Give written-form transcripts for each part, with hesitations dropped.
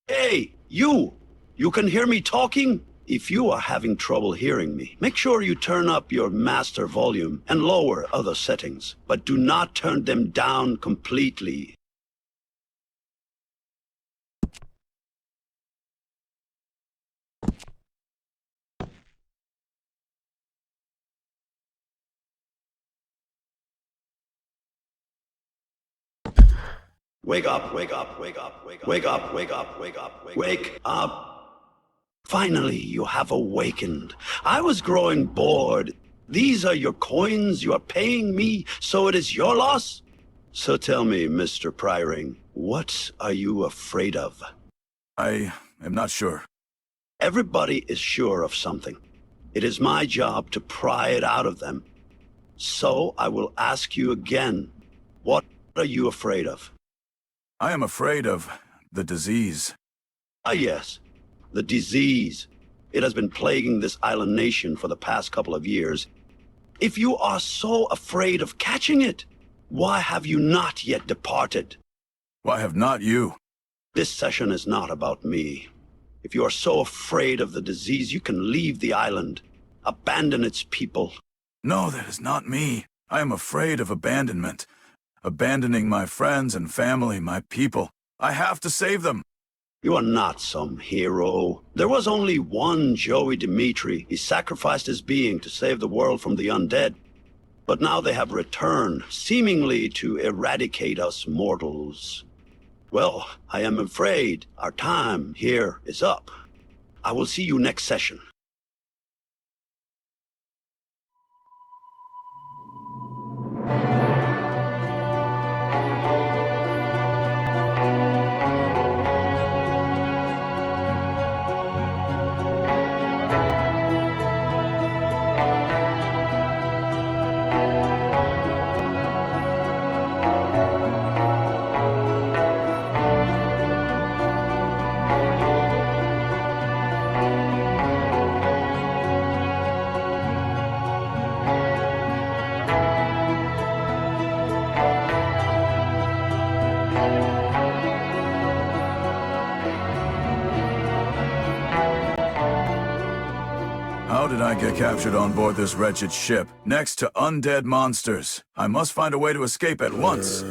Hey, you! You can hear me talking? If you are having trouble hearing me, make sure you turn up your master volume and lower other settings, but do not turn them down completely. Wake up, wake up, wake up, wake up, wake up, wake up, wake up, wake up. Finally, you have awakened. I was growing bored. These are your coins you are paying me, so it is your loss? So tell me, Mr. Pryring, what are you afraid of? I am not sure. Everybody is sure of something. It is my job to pry it out of them. So I will ask you again, what are you afraid of? I am afraid of the disease. Ah, yes. The disease. It has been plaguing this island nation for the past couple of years. If you are so afraid of catching it, why have you not yet departed? Why have not you? This session is not about me. If you are so afraid of the disease, you can leave the island. Abandon its people. No, that is not me. I am afraid of abandonment. Abandoning my friends and family, my people. I have to save them. You are not some hero. There was only one Joey Dmitri. He sacrificed his being to save the world from the undead. But now they have returned, seemingly to eradicate us mortals. Well, I am afraid our time here is up. I will see you next session. How did I get captured on board this wretched ship, next to undead monsters? I must find a way to escape at once.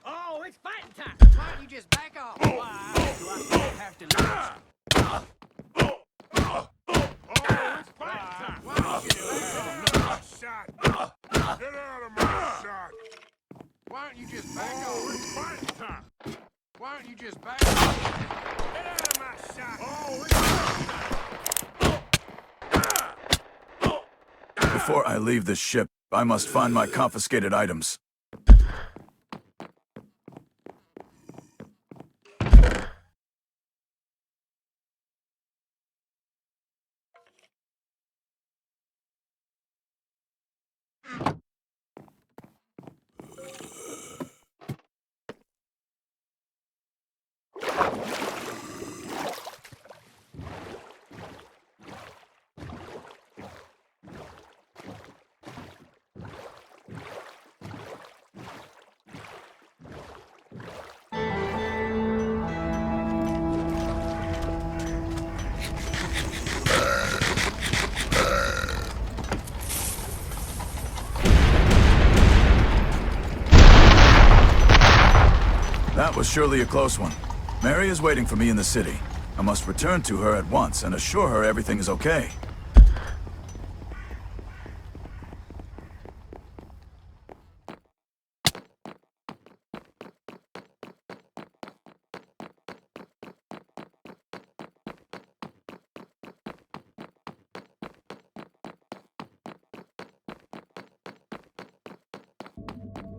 Oh, it's fighting time! Why don't you just back off? Why do I still have to lose? It's fighting time! Why don't you get out of my shot? Why don't you just back off? It's fighting time! Why don't you just back off? Get out of my shot! Oh, it's Before I leave this ship, I must find my confiscated items. That was surely a close one. Mary is waiting for me in the city. I must return to her at once and assure her everything is okay.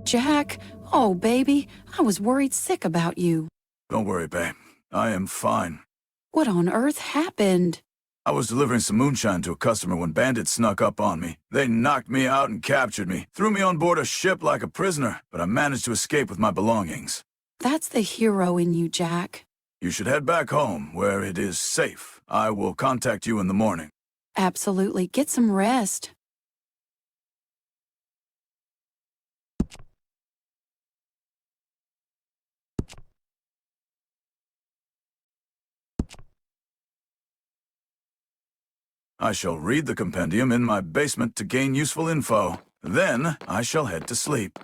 Jack, oh baby, I was worried sick about you. Don't worry, babe. I am fine. What on earth happened? I was delivering some moonshine to a customer when bandits snuck up on me. They knocked me out and captured me, threw me on board a ship like a prisoner, but I managed to escape with my belongings. That's the hero in you, Jack. You should head back home, where it is safe. I will contact you in the morning. Absolutely. Get some rest. I shall read the compendium in my basement to gain useful info. Then, I shall head to sleep.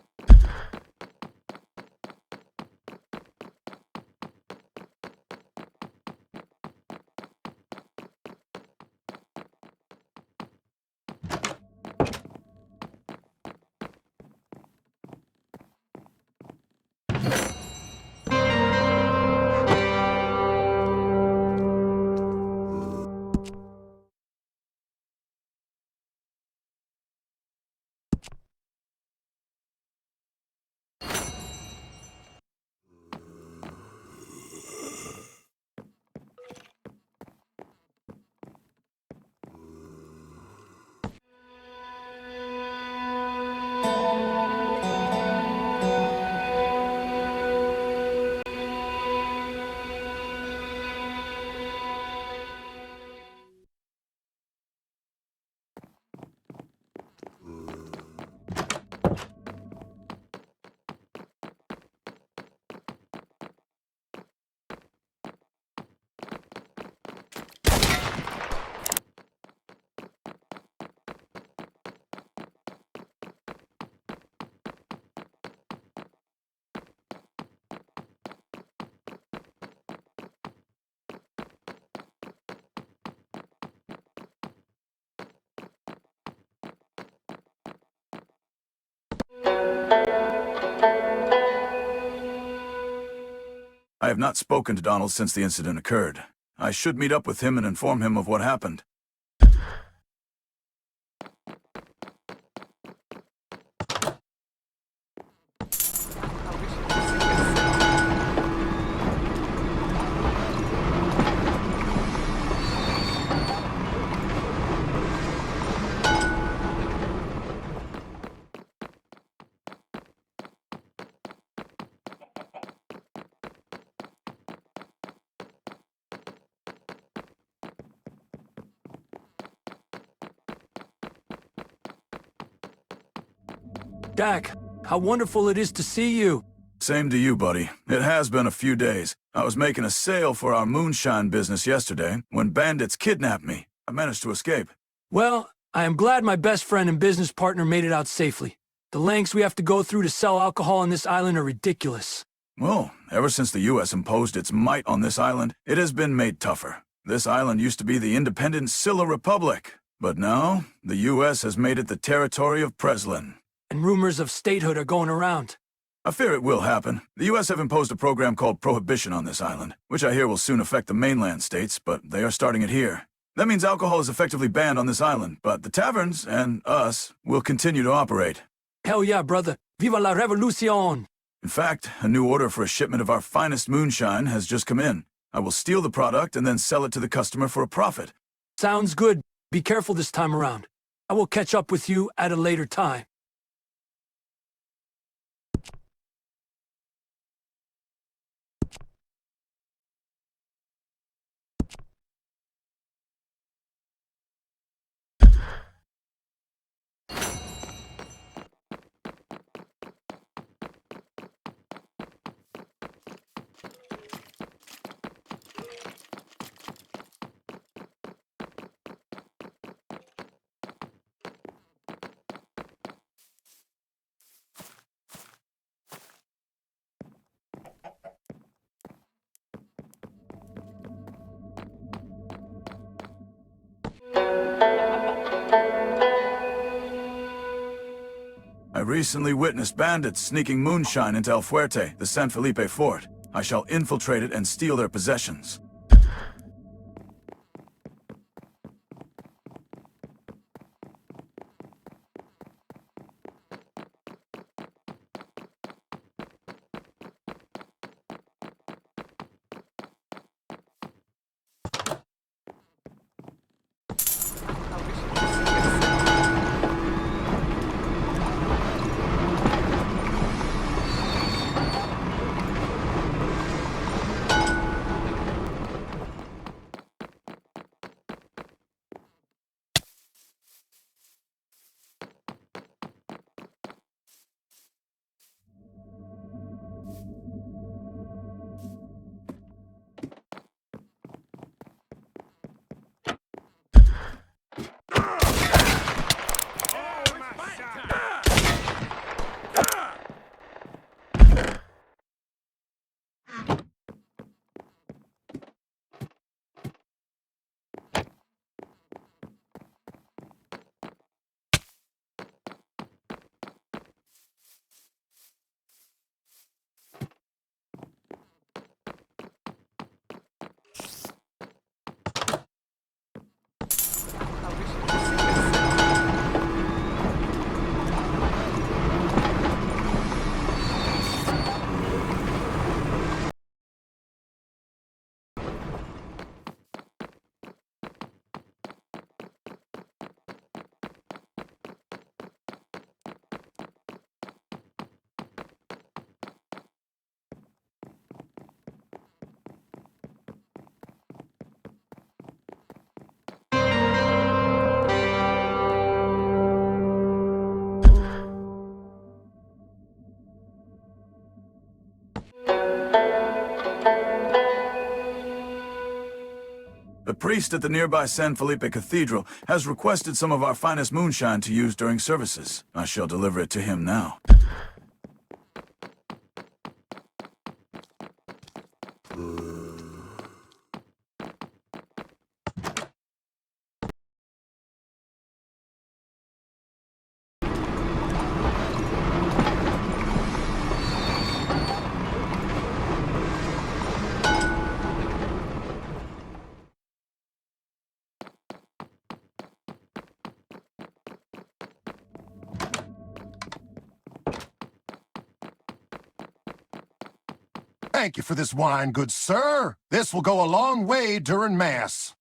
I have not spoken to Donald since the incident occurred. I should meet up with him and inform him of what happened. Dak, how wonderful it is to see you. Same to you, buddy. It has been a few days. I was making a sale for our moonshine business yesterday when bandits kidnapped me. I managed to escape. Well, I am glad my best friend and business partner made it out safely. The lengths we have to go through to sell alcohol on this island are ridiculous. Well, ever since the U.S. imposed its might on this island, it has been made tougher. This island used to be the independent Scylla Republic, but now the U.S. has made it the territory of Preslin. And rumors of statehood are going around. I fear it will happen. The U.S. have imposed a program called Prohibition on this island, which I hear will soon affect the mainland states, but they are starting it here. That means alcohol is effectively banned on this island, but the taverns, and us, will continue to operate. Hell yeah, brother. Viva la revolucion! In fact, a new order for a shipment of our finest moonshine has just come in. I will steal the product and then sell it to the customer for a profit. Sounds good. Be careful this time around. I will catch up with you at a later time. I recently witnessed bandits sneaking moonshine into El Fuerte, the San Felipe fort. I shall infiltrate it and steal their possessions. priest at the nearby San Felipe Cathedral has requested some of our finest moonshine to use during services. I shall deliver it to him now. Thank you for this wine, good sir. This will go a long way during Mass.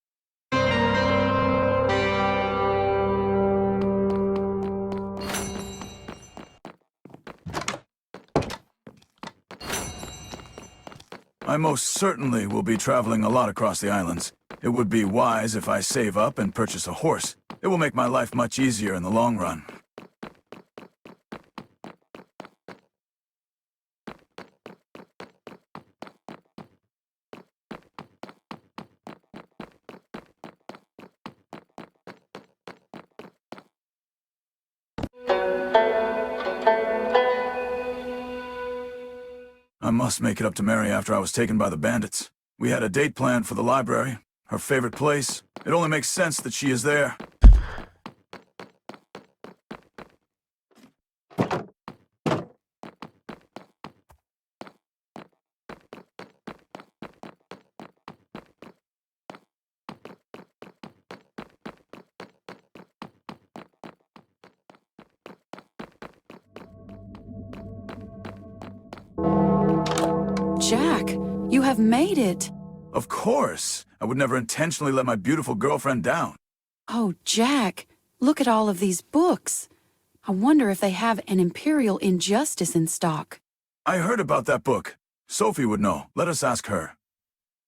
I most certainly will be traveling a lot across the islands. It would be wise if I save up and purchase a horse. It will make my life much easier in the long run. I must make it up to Mary after I was taken by the bandits. We had a date planned for the library, her favorite place. It only makes sense that she is there. Jack, you have made it. Of course. I would never intentionally let my beautiful girlfriend down. Oh, Jack, look at all of these books. I wonder if they have an Imperial Injustice in stock. I heard about that book. Sophie would know. Let us ask her.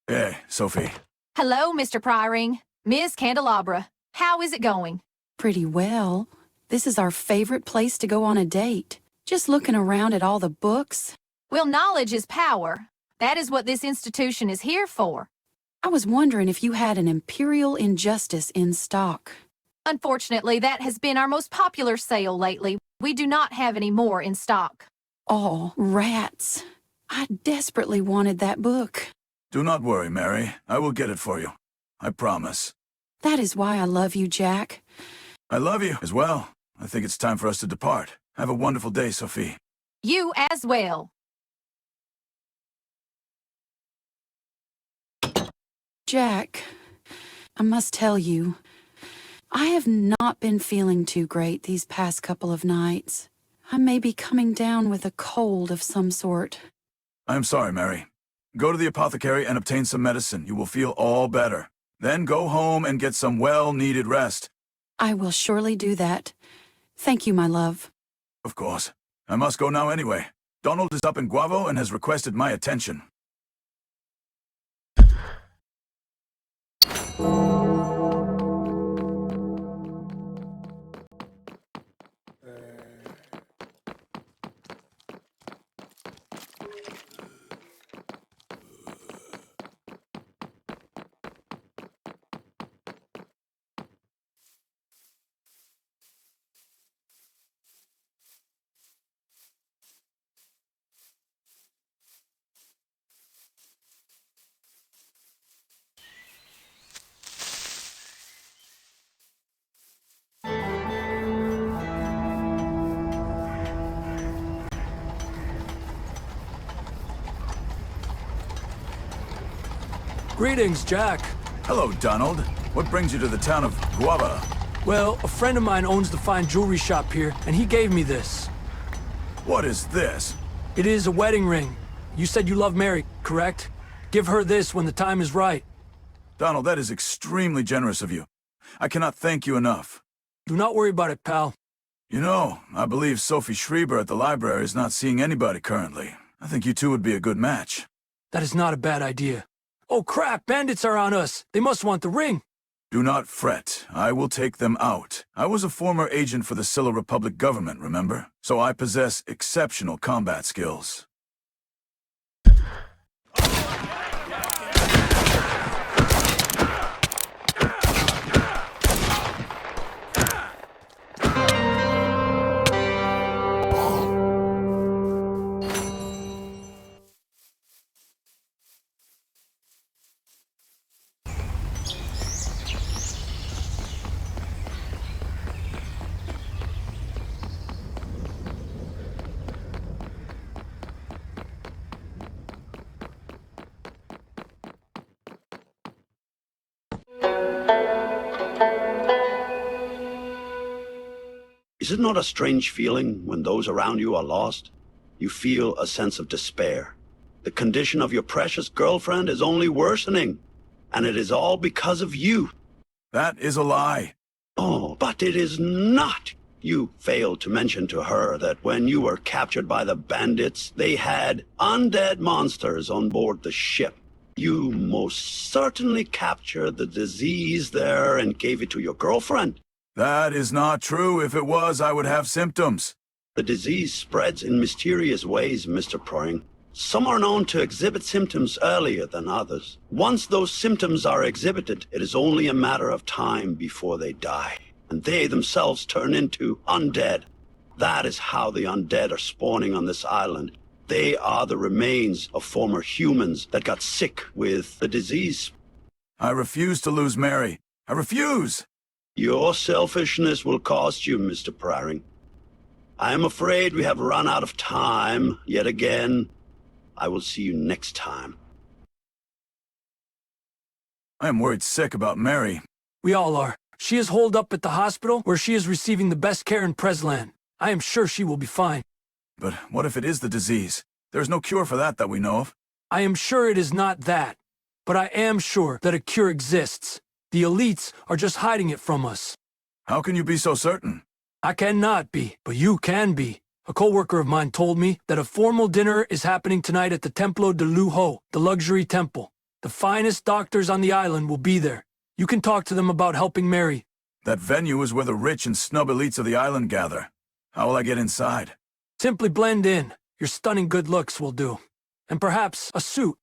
Hey, Sophie. Hello, Mr. Pryring. Miss Candelabra. How is it going? Pretty well. This is our favorite place to go on a date. Just looking around at all the books. Well, knowledge is power. That is what this institution is here for. I was wondering if you had an Imperial Injustice in stock. Unfortunately, that has been our most popular sale lately. We do not have any more in stock. Oh, rats. I desperately wanted that book. Do not worry, Mary. I will get it for you. I promise. That is why I love you, Jack. I love you as well. I think it's time for us to depart. Have a wonderful day, Sophie. You as well. Jack, I must tell you, I have not been feeling too great these past couple of nights. I may be coming down with a cold of some sort. I am sorry, Mary. Go to the apothecary and obtain some medicine. You will feel all better. Then go home and get some well-needed rest. I will surely do that. Thank you, my love. Of course. I must go now anyway. Donald is up in Guavo and has requested my attention. Greetings, Jack. Hello, Donald. What brings you to the town of Guava? Well, a friend of mine owns the fine jewelry shop here, and he gave me this. What is this? It is a wedding ring. You said you love Mary, correct? Give her this when the time is right. Donald, that is extremely generous of you. I cannot thank you enough. Do not worry about it, pal. You know, I believe Sophie Schreiber at the library is not seeing anybody currently. I think you two would be a good match. That is not a bad idea. Oh crap, bandits are on us. They must want the ring. Do not fret. I will take them out. I was a former agent for the Scylla Republic government, remember? So I possess exceptional combat skills. Is it not a strange feeling when those around you are lost? You feel a sense of despair. The condition of your precious girlfriend is only worsening, and it is all because of you. That is a lie. Oh, but it is not. You failed to mention to her that when you were captured by the bandits, they had undead monsters on board the ship. You most certainly captured the disease there and gave it to your girlfriend. That is not true. If it was, I would have symptoms. The disease spreads in mysterious ways, Mr. Proing. Some are known to exhibit symptoms earlier than others. Once those symptoms are exhibited, it is only a matter of time before they die, and they themselves turn into undead. That is how the undead are spawning on this island. They are the remains of former humans that got sick with the disease. I refuse to lose Mary. I refuse! Your selfishness will cost you, Mr. Proing. I am afraid we have run out of time yet again. I will see you next time. I am worried sick about Mary. We all are. She is holed up at the hospital where she is receiving the best care in Presland. I am sure she will be fine. But what if it is the disease? There is no cure for that we know of. I am sure it is not that. But I am sure that a cure exists. The elites are just hiding it from us. How can you be so certain? I cannot be, but you can be. A co-worker of mine told me that a formal dinner is happening tonight at the Templo de Lujo, the luxury temple. The finest doctors on the island will be there. You can talk to them about helping Mary. That venue is where the rich and snub elites of the island gather. How will I get inside? Simply blend in. Your stunning good looks will do. And perhaps a suit.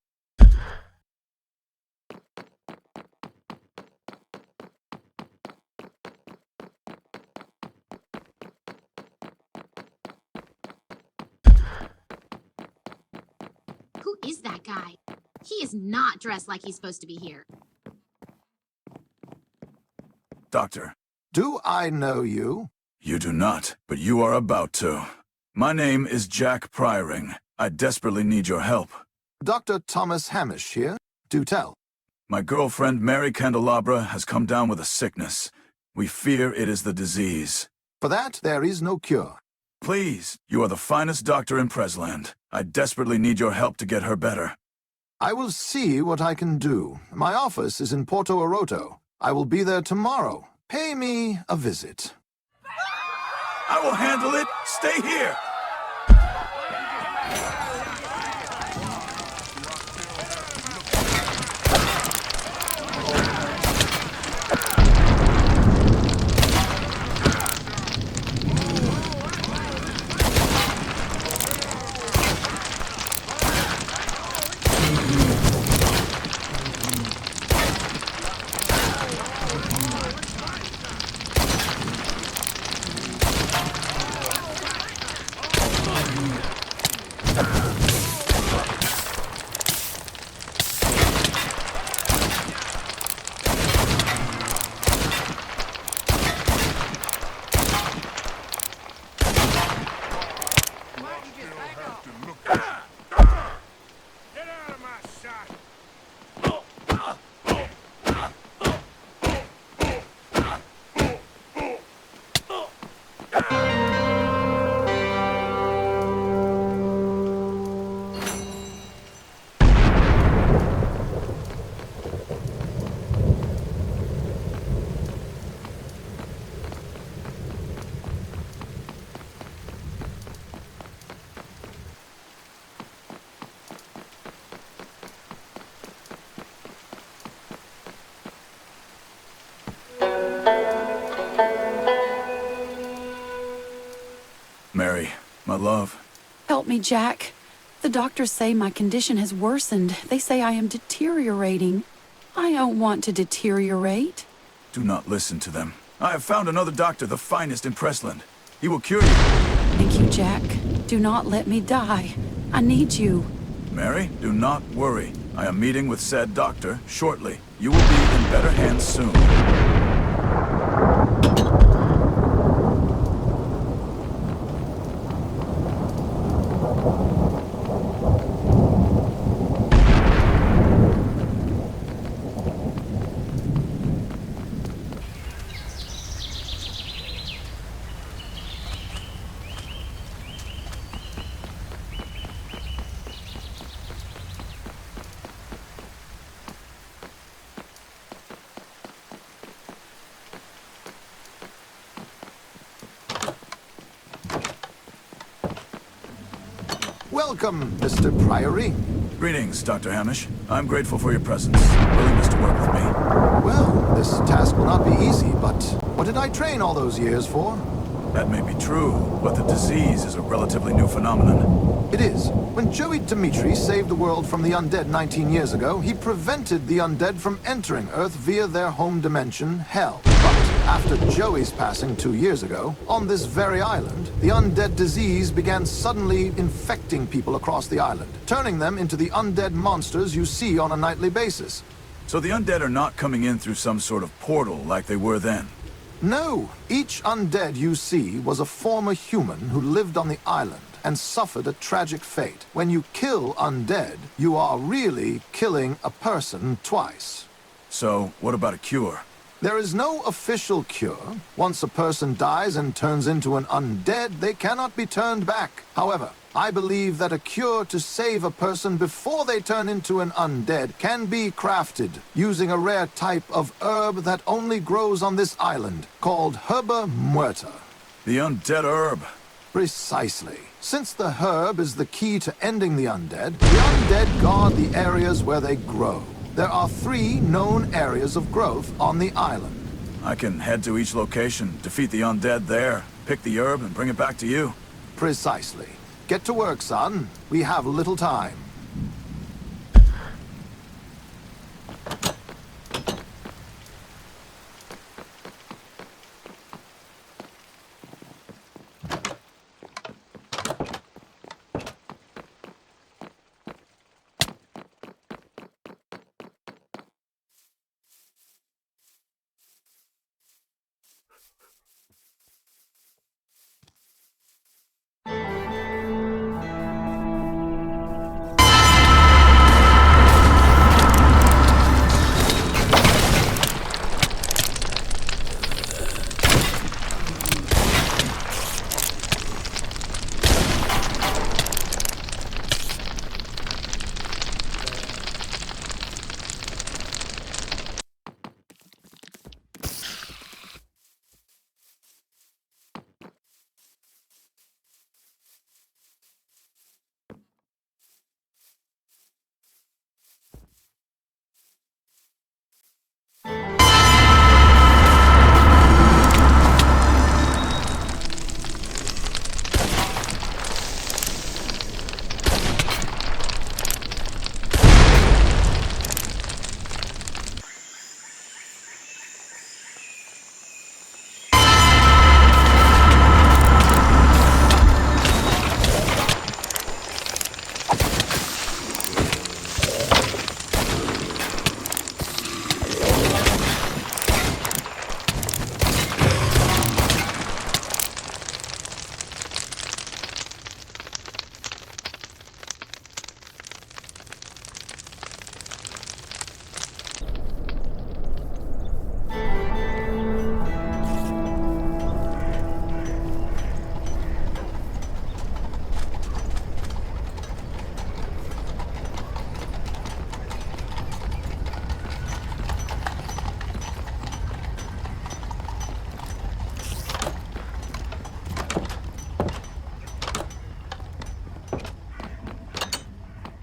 Who is that guy? He is not dressed like he's supposed to be here. Doctor. Do I know you? You do not, but you are about to. My name is Jack Pryring. I desperately need your help. Dr. Thomas Hamish here. Do tell. My girlfriend, Mary Candelabra, has come down with a sickness. We fear it is the disease. For that, there is no cure. Please, you are the finest doctor in Presland. I desperately need your help to get her better. I will see what I can do. My office is in Porto Oroto. I will be there tomorrow. Pay me a visit. I will handle it. Stay here. Mary, my love. Help me, Jack. The doctors say my condition has worsened. They say I am deteriorating. I don't want to deteriorate. Do not listen to them. I have found another doctor, the finest in Presland. He will cure you. Thank you, Jack. Do not let me die. I need you. Mary, do not worry. I am meeting with said doctor shortly. You will be in better hands soon. Welcome, Mr. Priory. Greetings, Dr. Hamish. I'm grateful for your presence, willingness to work with me. Well, this task will not be easy, but what did I train all those years for? That may be true, but the disease is a relatively new phenomenon. It is. When Joey Dmitri saved the world from the undead 19 years ago, he prevented the undead from entering Earth via their home dimension, Hell. But after Joey's passing 2 years ago, on this very island, the undead disease began suddenly infecting people across the island, turning them into the undead monsters you see on a nightly basis. So the undead are not coming in through some sort of portal like they were then? No, each undead you see was a former human who lived on the island and suffered a tragic fate. When you kill undead, you are really killing a person twice. So, what about a cure? There is no official cure. Once a person dies and turns into an undead, they cannot be turned back. However, I believe that a cure to save a person before they turn into an undead can be crafted using a rare type of herb that only grows on this island, called Herba Muerta. The undead herb. Precisely. Since the herb is the key to ending the undead guard the areas where they grow. There are 3 known areas of growth on the island. I can head to each location, defeat the undead there, pick the herb, and bring it back to you. Precisely. Get to work, son. We have little time.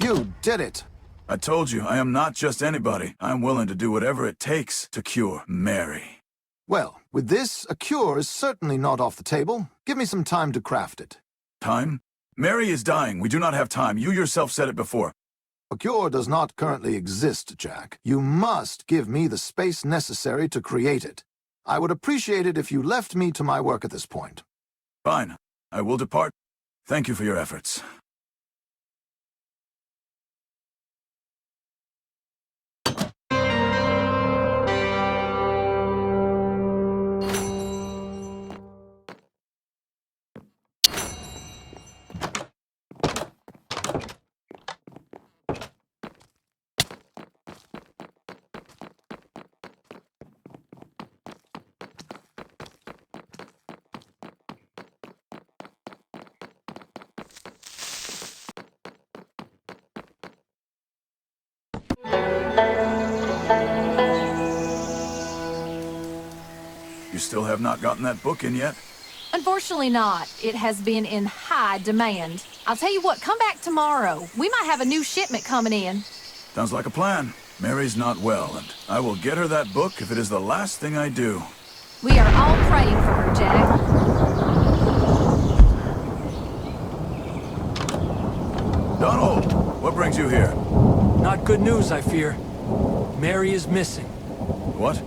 You did it! I told you, I am not just anybody. I'm willing to do whatever it takes to cure Mary. Well, with this, a cure is certainly not off the table. Give me some time to craft it. Time? Mary is dying. We do not have time. You yourself said it before. A cure does not currently exist, Jack. You must give me the space necessary to create it. I would appreciate it if you left me to my work at this point. Fine. I will depart. Thank you for your efforts. You still have not gotten that book in yet? Unfortunately not. It has been in high demand. I'll tell you what, come back tomorrow. We might have a new shipment coming in. Sounds like a plan. Mary's not well, and I will get her that book if it is the last thing I do. We are all praying for her, Jack. Donald, what brings you here? Not good news, I fear. Mary is missing. What?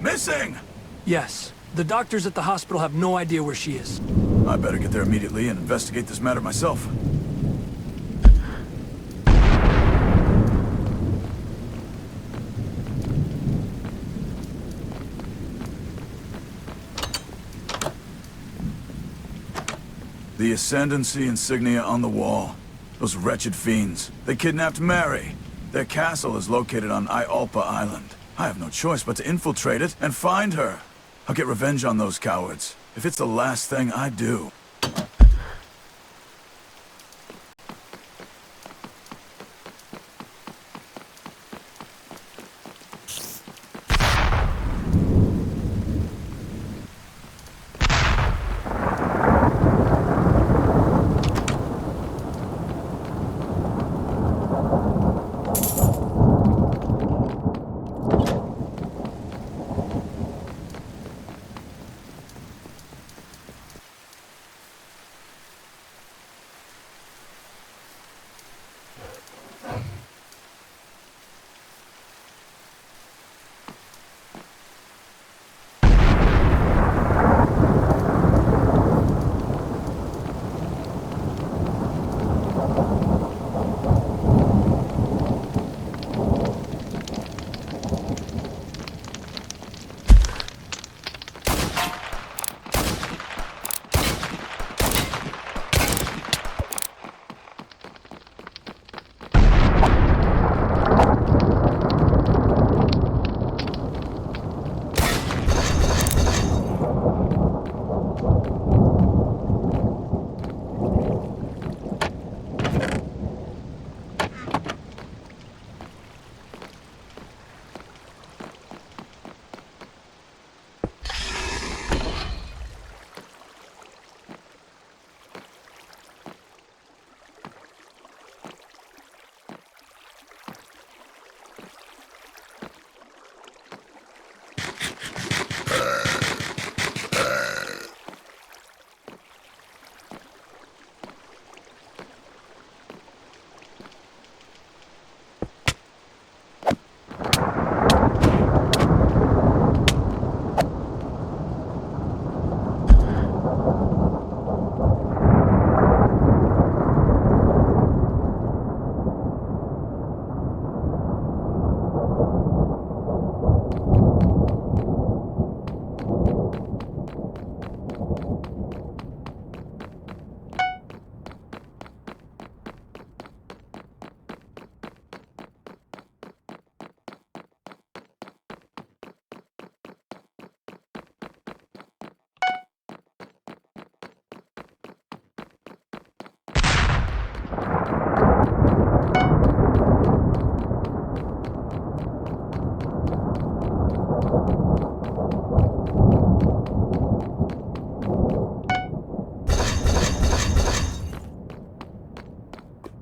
Missing! Yes. The doctors at the hospital have no idea where she is. I better get there immediately and investigate this matter myself. The Ascendancy insignia on the wall. Those wretched fiends. They kidnapped Mary. Their castle is located on Iolpa Island. I have no choice but to infiltrate it and find her. I'll get revenge on those cowards, if it's the last thing I do.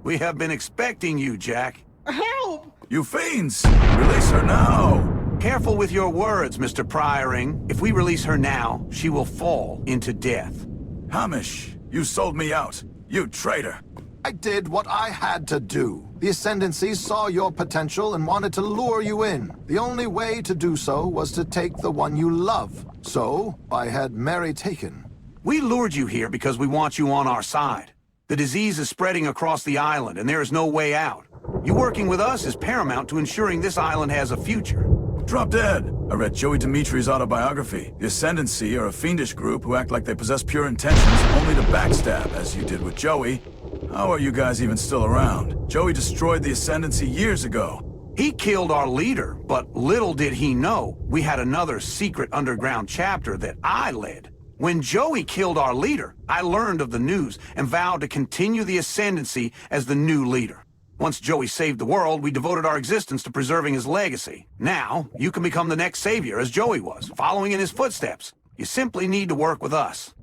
We have been expecting you, Jack. Help! You fiends! Release her now! Careful with your words, Mr. Prioring. If we release her now, she will fall into death. Hamish, you sold me out. You traitor. I did what I had to do. The Ascendancy saw your potential and wanted to lure you in. The only way to do so was to take the one you love. So, I had Mary taken. We lured you here because we want you on our side. The disease is spreading across the island, and there is no way out. You working with us is paramount to ensuring this island has a future. Drop dead. I read Joey Dmitri's autobiography. The Ascendancy are a fiendish group who act like they possess pure intentions only to backstab, as you did with Joey. How are you guys even still around? Joey destroyed the Ascendancy years ago. He killed our leader, but little did he know we had another secret underground chapter that I led. When Joey killed our leader, I learned of the news and vowed to continue the Ascendancy as the new leader. Once Joey saved the world, we devoted our existence to preserving his legacy. Now, you can become the next savior as Joey was, following in his footsteps. You simply need to work with us.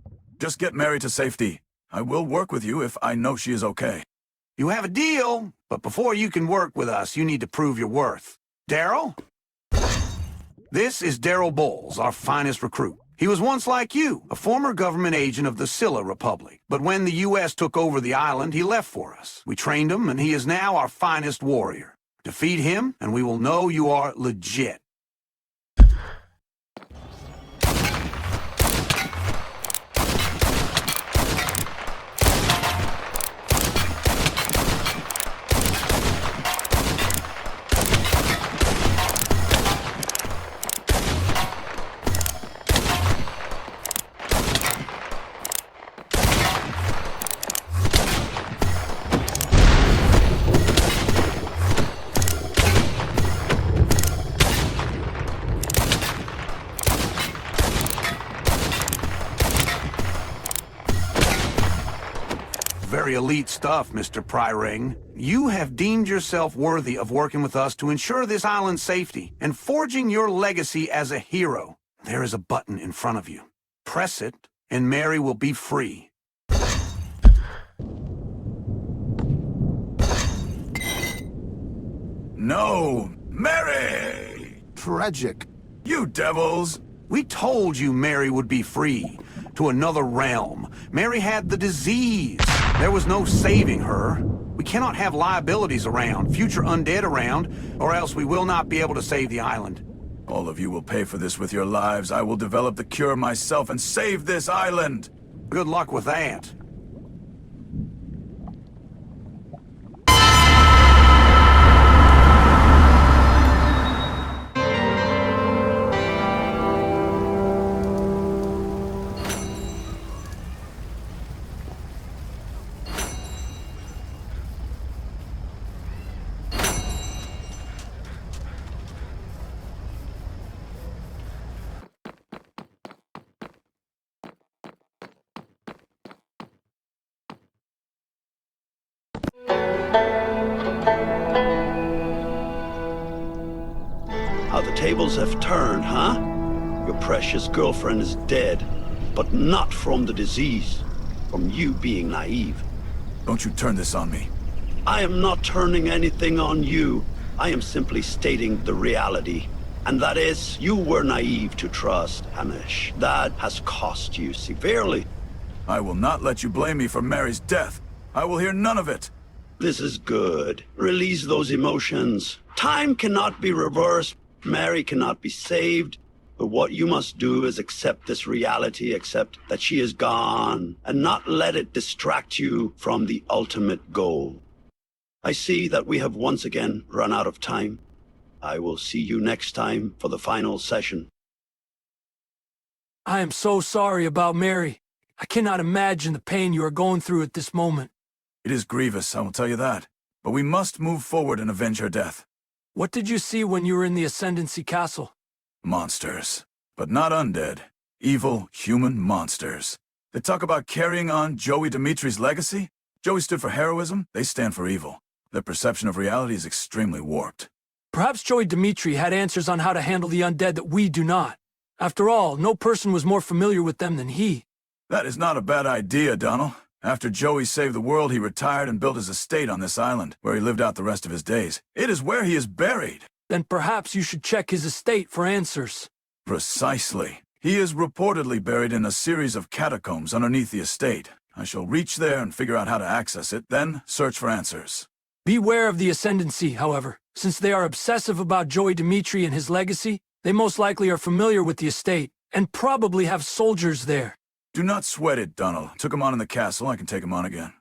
Just get Mary to safety. I will work with you if I know she is okay. You have a deal, but before you can work with us, you need to prove your worth. Daryl? This is Daryl Bowles, our finest recruit. He was once like you, a former government agent of the Scylla Republic. But when the U.S. took over the island, he left for us. We trained him, and he is now our finest warrior. Defeat him, and we will know you are legit. Very elite stuff, Mr. Pryring. You have deemed yourself worthy of working with us to ensure this island's safety and forging your legacy as a hero. There is a button in front of you. Press it, and Mary will be free. No! Mary! Tragic. You devils! We told you Mary would be free. To another realm. Mary had the disease. There was no saving her. We cannot have liabilities around, future undead around, or else we will not be able to save the island. All of you will pay for this with your lives. I will develop the cure myself and save this island! Good luck with that. How the tables have turned, huh? Your precious girlfriend is dead, but not from the disease, from you being naive. Don't you turn this on me. I am not turning anything on you. I am simply stating the reality. And that is, you were naive to trust, Hamish. That has cost you severely. I will not let you blame me for Mary's death. I will hear none of it. This is good. Release those emotions. Time cannot be reversed. Mary cannot be saved. But what you must do is accept this reality, accept that she is gone, and not let it distract you from the ultimate goal. I see that we have once again run out of time. I will see you next time for the final session. I am so sorry about Mary. I cannot imagine the pain you are going through at this moment. It is grievous, I will tell you that. But we must move forward and avenge her death. What did you see when you were in the Ascendancy Castle? Monsters. But not undead. Evil, human monsters. They talk about carrying on Joey Dmitri's legacy? Joey stood for heroism, they stand for evil. Their perception of reality is extremely warped. Perhaps Joey Dmitri had answers on how to handle the undead that we do not. After all, no person was more familiar with them than he. That is not a bad idea, Donald. After Joey saved the world, he retired and built his estate on this island, where he lived out the rest of his days. It is where he is buried. Then perhaps you should check his estate for answers. Precisely. He is reportedly buried in a series of catacombs underneath the estate. I shall reach there and figure out how to access it, then search for answers. Beware of the Ascendancy, however. Since they are obsessive about Joey Dmitri and his legacy, they most likely are familiar with the estate, and probably have soldiers there. Do not sweat it, Donald. Took him on in the castle, I can take him on again.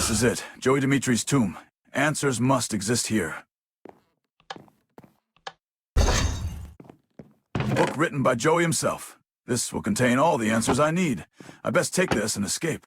This is it. Joey Dmitri's tomb. Answers must exist here. Book written by Joey himself. This will contain all the answers I need. I best take this and escape.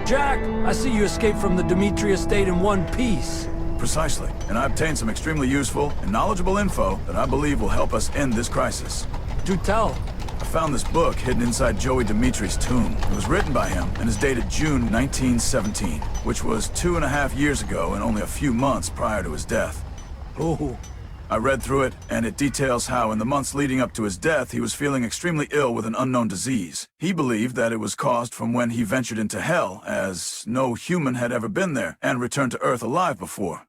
Jack, I see you escaped from the Dmitri estate in one piece. Precisely, and I obtained some extremely useful and knowledgeable info that I believe will help us end this crisis. Do tell. I found this book hidden inside Joey Dmitri's tomb. It was written by him and is dated June 1917, which was 2.5 years ago and only a few months prior to his death. Oh. I read through it, and it details how in the months leading up to his death, he was feeling extremely ill with an unknown disease. He believed that it was caused from when he ventured into Hell, as no human had ever been there and returned to Earth alive before.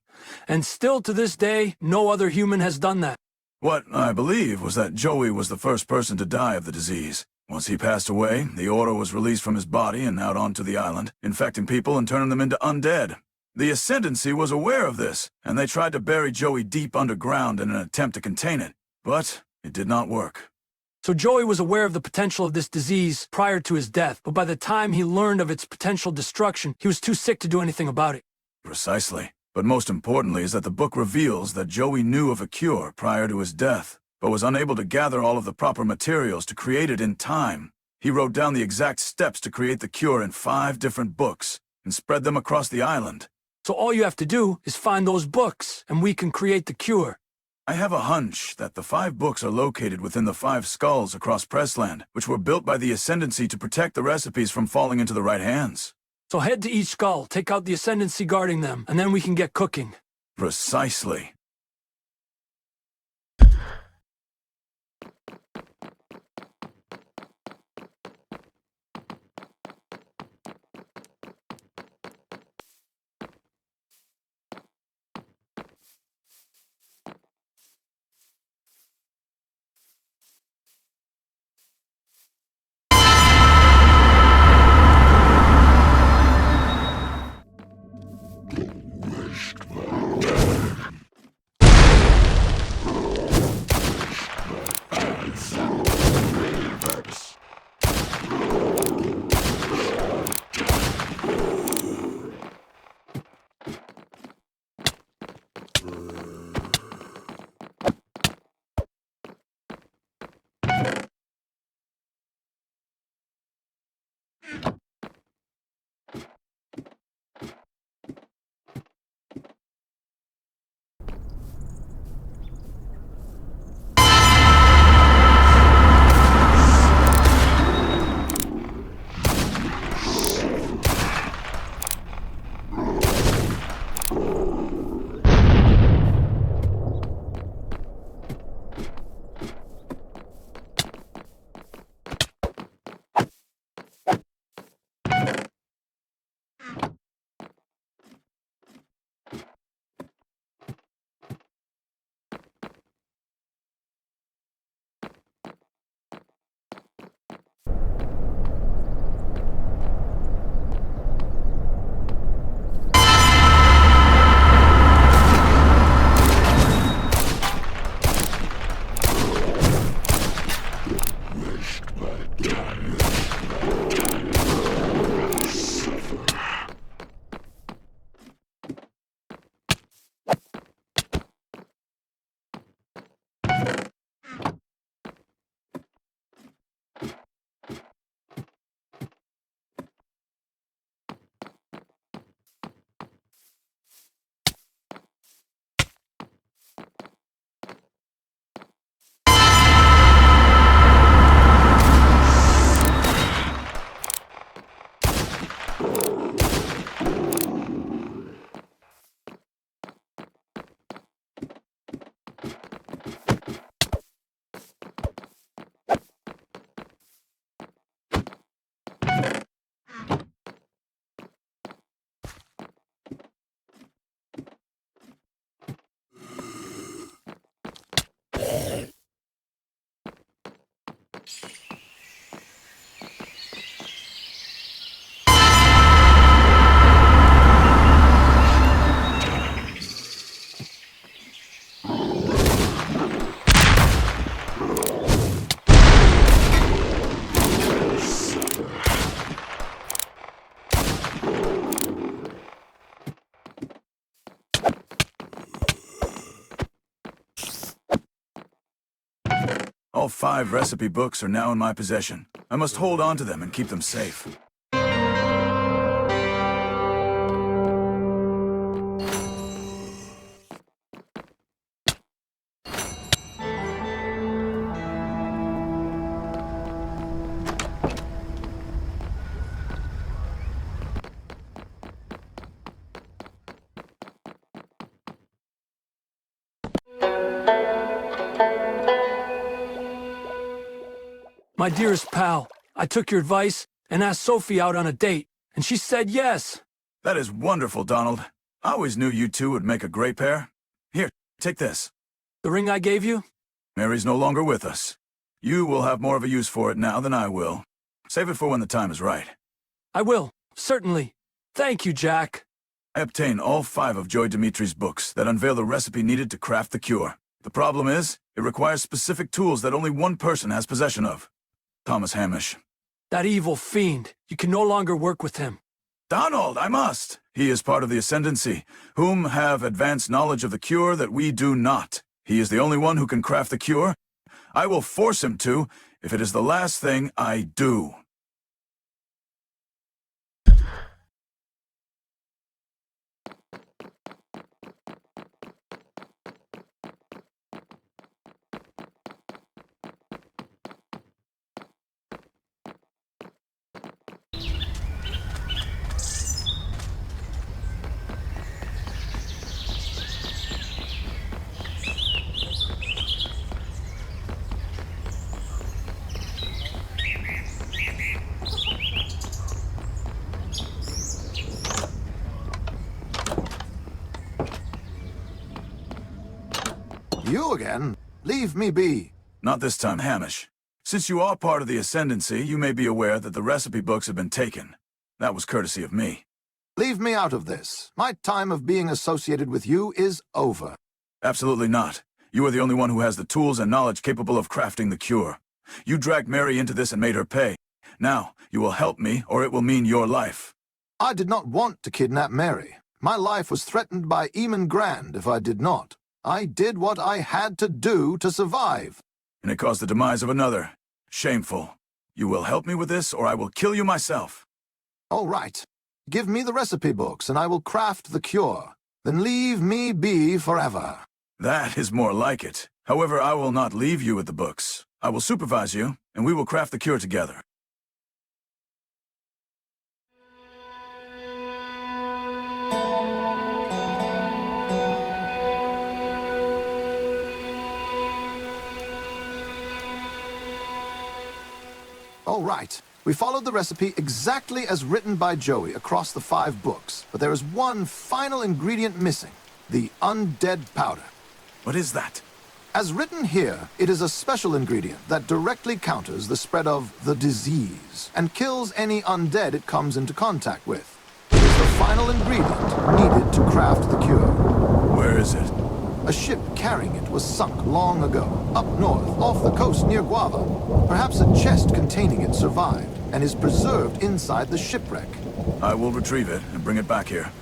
And still to this day, no other human has done that. What I believe was that Joey was the first person to die of the disease. Once he passed away, the order was released from his body and out onto the island, infecting people and turning them into undead. The Ascendancy was aware of this, and they tried to bury Joey deep underground in an attempt to contain it, but it did not work. So Joey was aware of the potential of this disease prior to his death, but by the time he learned of its potential destruction, he was too sick to do anything about it. Precisely. But most importantly is that the book reveals that Joey knew of a cure prior to his death, but was unable to gather all of the proper materials to create it in time. He wrote down the exact steps to create the cure in 5 different books, and spread them across the island. So all you have to do is find those books, and we can create the cure. I have a hunch that the 5 books are located within the 5 skulls across Pressland, which were built by the Ascendancy to protect the recipes from falling into the right hands. So head to each skull, take out the Ascendancy guarding them, and then we can get cooking. Precisely. All 5 recipe books are now in my possession. I must hold on to them and keep them safe. My dearest pal, I took your advice and asked Sophie out on a date, and she said yes. That is wonderful, Donald. I always knew you two would make a great pair. Here, take this. The ring I gave you? Mary's no longer with us. You will have more of a use for it now than I will. Save it for when the time is right. I will, certainly. Thank you, Jack. I obtained all 5 of Joey Dmitri's books that unveil the recipe needed to craft the cure. The problem is, it requires specific tools that only one person has possession of. Thomas Hamish. That evil fiend. You can no longer work with him. Donald, I must! He is part of the Ascendancy, whom have advanced knowledge of the cure that we do not. He is the only one who can craft the cure. I will force him to, if it is the last thing I do. You again? Leave me be. Not this time, Hamish. Since you are part of the Ascendancy, you may be aware that the recipe books have been taken. That was courtesy of me. Leave me out of this. My time of being associated with you is over. Absolutely not. You are the only one who has the tools and knowledge capable of crafting the cure. You dragged Mary into this and made her pay. Now, you will help me, or it will mean your life. I did not want to kidnap Mary. My life was threatened by Eamon Grand if I did not. I did what I had to do to survive. And it caused the demise of another. Shameful. You will help me with this, or I will kill you myself. All right. Give me the recipe books, and I will craft the cure. Then leave me be forever. That is more like it. However, I will not leave you with the books. I will supervise you, and we will craft the cure together. All right. We followed the recipe exactly as written by Joey across the 5 books, but there is one final ingredient missing, the undead powder. What is that? As written here, it is a special ingredient that directly counters the spread of the disease and kills any undead it comes into contact with. It is the final ingredient needed to craft the cure. Where is it? A ship carrying it was sunk long ago, up north, off the coast near Guava. Perhaps a chest containing it survived and is preserved inside the shipwreck. I will retrieve it and bring it back here.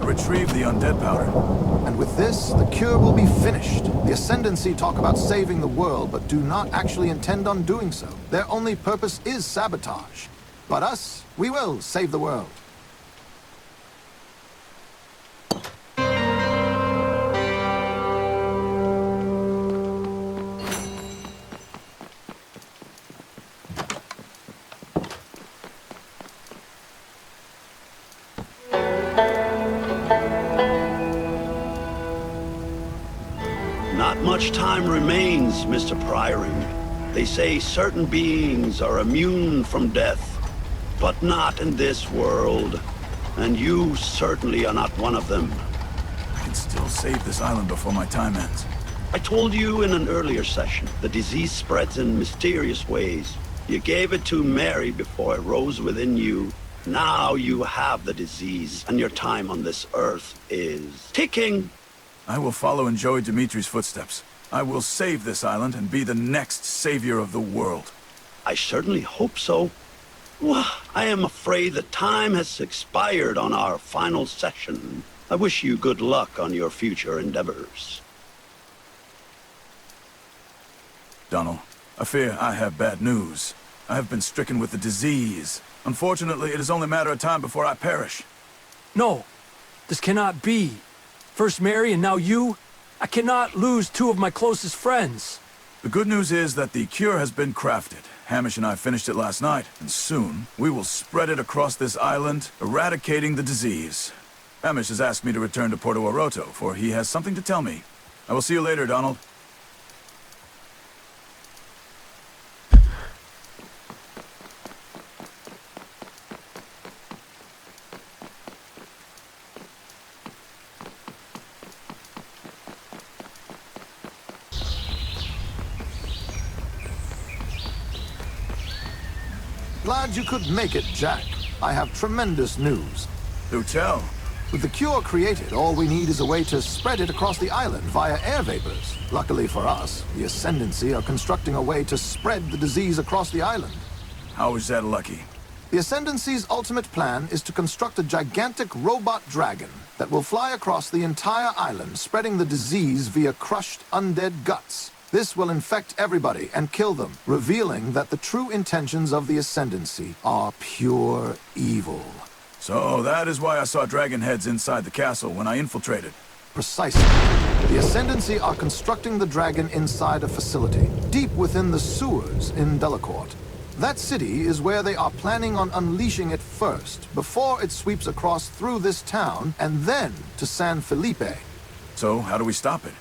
Retrieve the undead powder. And with this, the cure will be finished. The Ascendancy talk about saving the world, but do not actually intend on doing so. Their only purpose is sabotage. But us, we will save the world. much time remains, Mr. Prioring. They say certain beings are immune from death, but not in this world. And you certainly are not one of them. I can still save this island before my time ends. I told you in an earlier session, the disease spreads in mysterious ways. You gave it to Mary before it rose within you. Now you have the disease, and your time on this earth is ticking. I will follow in Joey Dmitri's footsteps. I will save this island and be the next savior of the world. I certainly hope so. Well, I am afraid that time has expired on our final session. I wish you good luck on your future endeavors. Donald, I fear I have bad news. I have been stricken with the disease. Unfortunately, it is only a matter of time before I perish. No, this cannot be. First Mary and now you? I cannot lose two of my closest friends. The good news is that the cure has been crafted. Hamish and I finished it last night, and soon we will spread it across this island, eradicating the disease. Hamish has asked me to return to Porto Oroto, for he has something to tell me. I will see you later, Donald. Glad you could make it, Jack. I have tremendous news. Do tell. With the cure created, all we need is a way to spread it across the island via air vapors. Luckily for us, the Ascendancy are constructing a way to spread the disease across the island. How is that lucky? The Ascendancy's ultimate plan is to construct a gigantic robot dragon that will fly across the entire island, spreading the disease via crushed undead guts. This will infect everybody and kill them, revealing that the true intentions of the Ascendancy are pure evil. So that is why I saw dragon heads inside the castle when I infiltrated. Precisely. The Ascendancy are constructing the dragon inside a facility, deep within the sewers in Delacorte. That city is where they are planning on unleashing it first, before it sweeps across through this town, and then to San Felipe. So how do we stop it?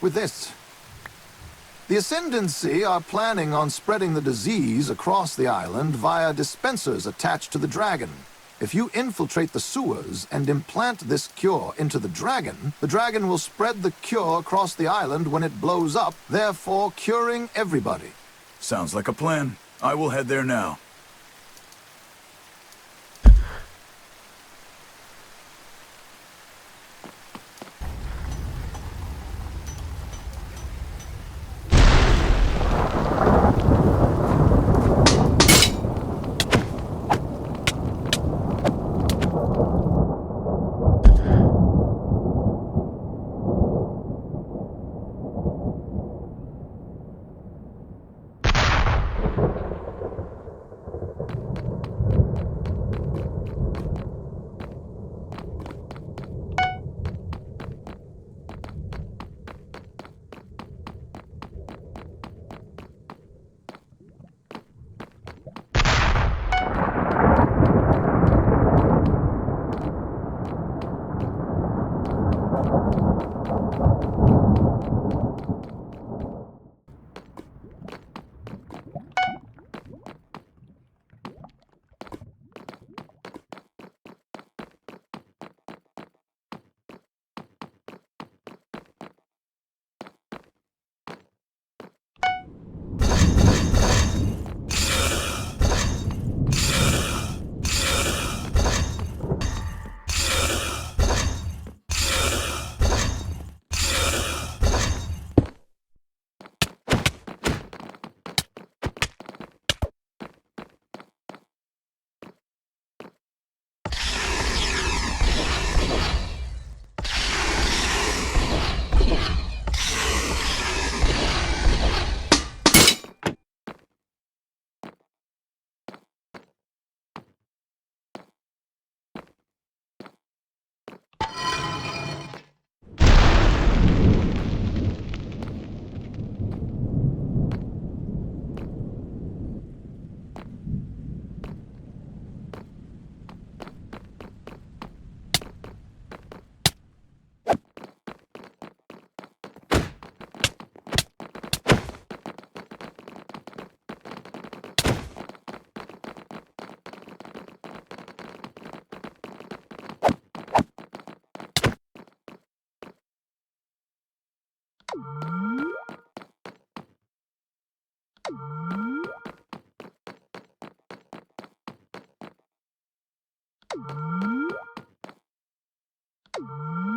With this. The Ascendancy are planning on spreading the disease across the island via dispensers attached to the dragon. If you infiltrate the sewers and implant this cure into the dragon will spread the cure across the island when it blows up, therefore curing everybody. Sounds like a plan. I will head there now.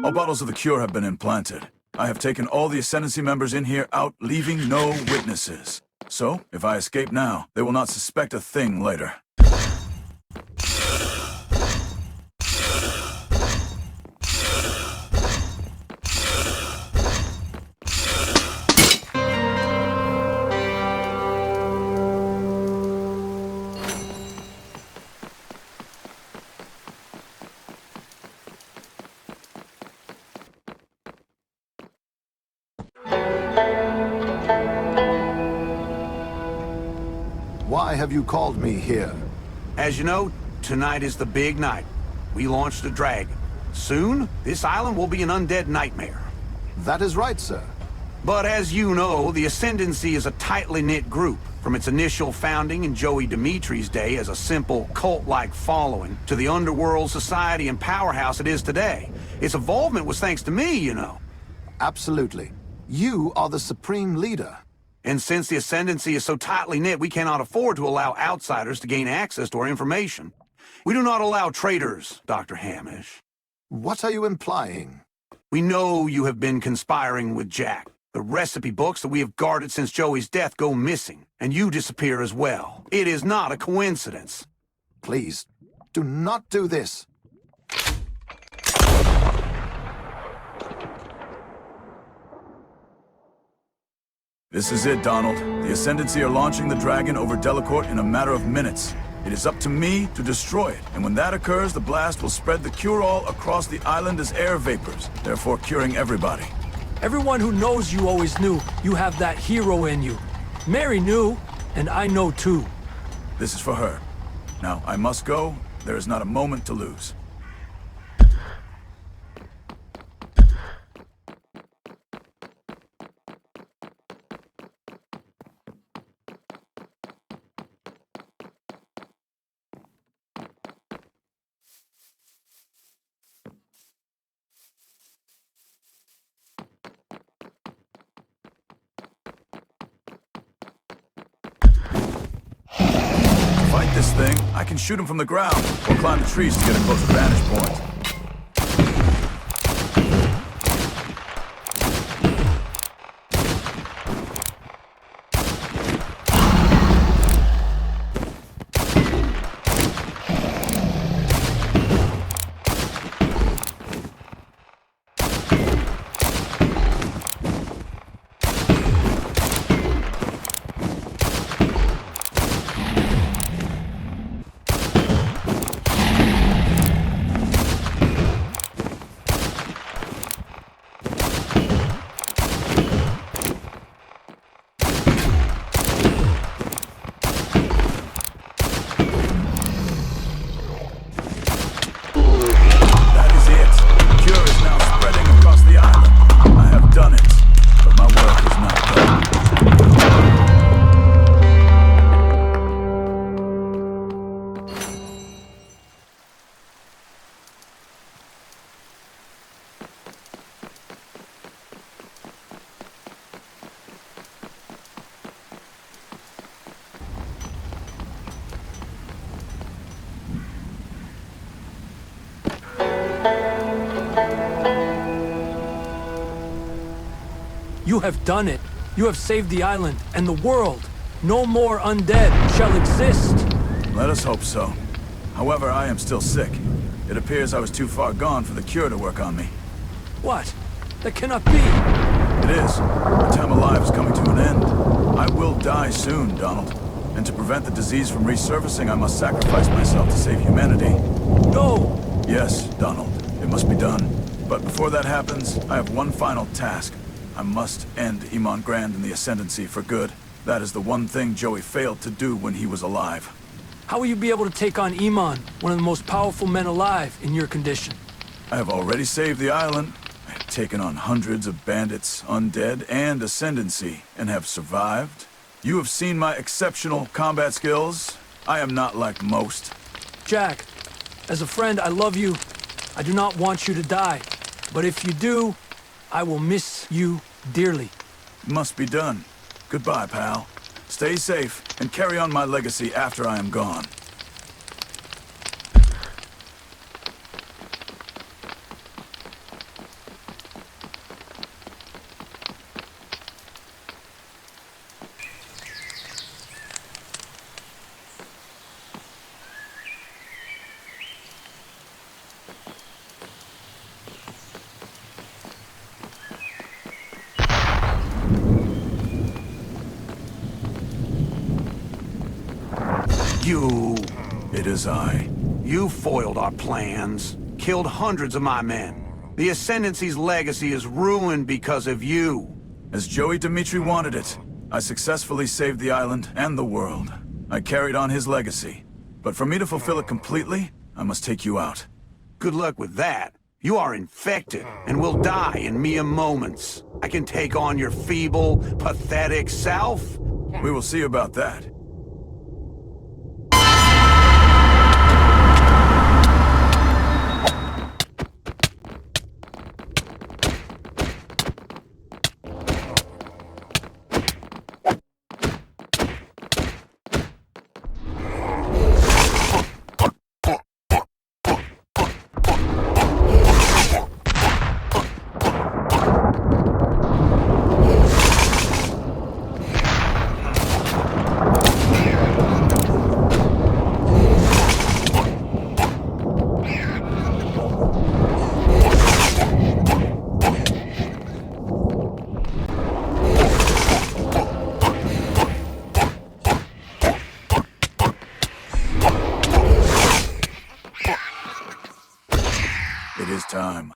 All bottles of the cure have been implanted. I have taken all the Ascendancy members in here out, leaving no witnesses. So, if I escape now, they will not suspect a thing later. Why have you called me here? As you know, tonight is the big night. We launched the Dragon. Soon, this island will be an undead nightmare. That is right, sir. But as you know, the Ascendancy is a tightly knit group. From its initial founding in Joey Dmitri's day as a simple cult-like following, to the underworld society and powerhouse it is today. Its involvement was thanks to me, you know. Absolutely. You are the supreme leader. And since the Ascendancy is so tightly knit, we cannot afford to allow outsiders to gain access to our information. We do not allow traitors, Dr. Hamish. What are you implying? We know you have been conspiring with Jack. The recipe books that we have guarded since Joey's death go missing, and you disappear as well. It is not a coincidence. Please, do not do this. This is it, Donald. The Ascendancy are launching the Dragon over Delacorte in a matter of minutes. It is up to me to destroy it, and when that occurs, the blast will spread the cure-all across the island as air vapors, therefore curing everybody. Everyone who knows you always knew you have that hero in you. Mary knew, and I know too. This is for her. Now, I must go. There is not a moment to lose. Fight this thing, I can shoot him from the ground, or climb the trees to get a closer vantage point. You have done it. You have saved the island and the world. No more undead shall exist. Let us hope so. However, I am still sick. It appears I was too far gone for the cure to work on me. What? That cannot be. It is. My time alive is coming to an end. I will die soon, Donald. And to prevent the disease from resurfacing, I must sacrifice myself to save humanity. No! Yes, Donald. It must be done. But before that happens, I have one final task. I must end Iman Grand and the Ascendancy for good. That is the one thing Joey failed to do when he was alive. How will you be able to take on Iman, one of the most powerful men alive, in your condition? I have already saved the island. I have taken on hundreds of bandits, undead, and Ascendancy, and have survived. You have seen my exceptional combat skills. I am not like most. Jack, as a friend, I love you. I do not want you to die. But if you do, I will miss you dearly. Must be done. Goodbye, pal. Stay safe, and carry on my legacy after I am gone. You... It is I. You foiled our plans, killed hundreds of my men. The Ascendancy's legacy is ruined because of you. As Joey Dmitri wanted it, I successfully saved the island and the world. I carried on his legacy. But for me to fulfill it completely, I must take you out. Good luck with that. You are infected and will die in mere moments. I can take on your feeble, pathetic self. We will see about that. It is time.